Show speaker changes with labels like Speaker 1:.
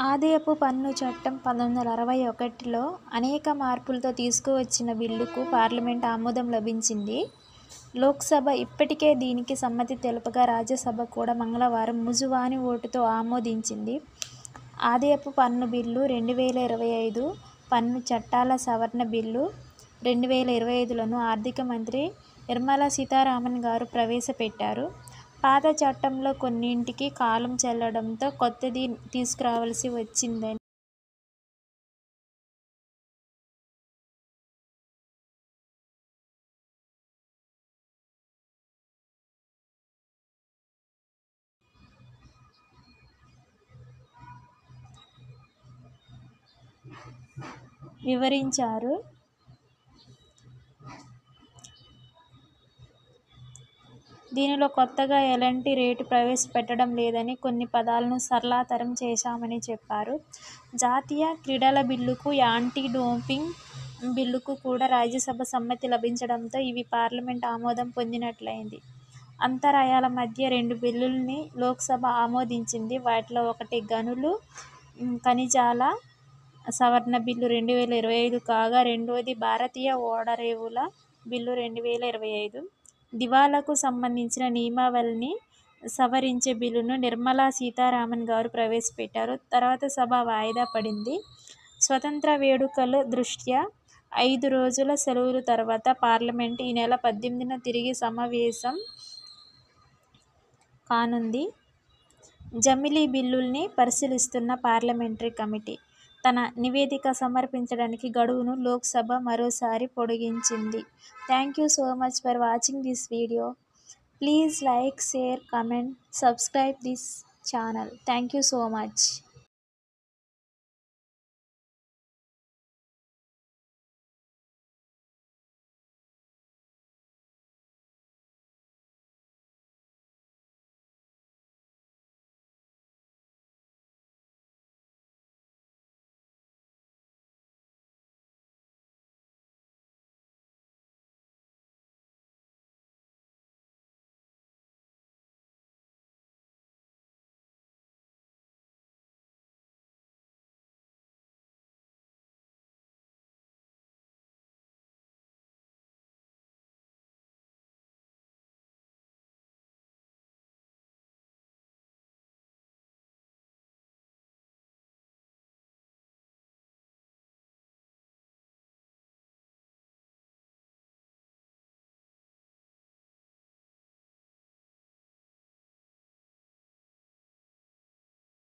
Speaker 1: ఆదాయపు పన్ను చట్టం 1961లో అనేక మార్పులతో తీసుకువచ్చిన బిల్లుకు పార్లమెంటు ఆమోదం లభించింది. లోక్సభ ఇప్పటికే దీనికి సమ్మతి తెలుపగా రాజ్యసభ కూడా మంగళవారం ముజువాని ఓటుతో ఆమోదించింది. ఆదాయపు పన్ను బిల్లు 2025, పన్ను చట్టాల సవరణ బిల్లు 2025లను ఆర్థిక మంత్రి నిర్మలా సీతారామన్ గారు ప్రవేశపెట్టారు. పాత చట్టంలో కొన్నింటికి కాలం చెల్లడంతో కొత్తది తీసుకురావాల్సి వచ్చిందని వివరించారు. దీనిలో కొత్తగా ఎలాంటి రేటు ప్రవేశపెట్టడం లేదని, కొన్ని పదాలను సరళతరం చేశామని చెప్పారు. జాతీయ క్రీడల బిల్లుకు, యాంటీ డోపింగ్ బిల్లుకు కూడా రాజ్యసభ సమ్మతి లభించడంతో ఇవి పార్లమెంటు ఆమోదం పొందినట్లయింది. అంతరాయాల మధ్య 2 బిల్లుల్ని లోక్సభ ఆమోదించింది. వాటిలో ఒకటి గనులు, ఖనిజాల సవరణ బిల్లు 2025 కాగా, రెండోది భారతీయ ఓడరేవుల బిల్లు 2025. దివాళాకు సంబంధించిన నియమావళిని సవరించే బిల్లును నిర్మలా సీతారామన్ గారు ప్రవేశపెట్టారు. తర్వాత సభ వాయిదా పడింది. స్వతంత్ర వేడుకల దృష్ట్యా 5 రోజుల సెలవు తర్వాత పార్లమెంటు ఈ నెల 18న తిరిగి సమావేశం కానుంది. జమిలీ బిల్లుల్ని పరిశీలిస్తున్న పార్లమెంటరీ కమిటీ తన నివేదిక సమర్పించడానికి గడువును లోక్సభ మరోసారి పొడిగించింది. Thank you so much for watching this video. Please like, share, comment, subscribe this channel. Thank you so much.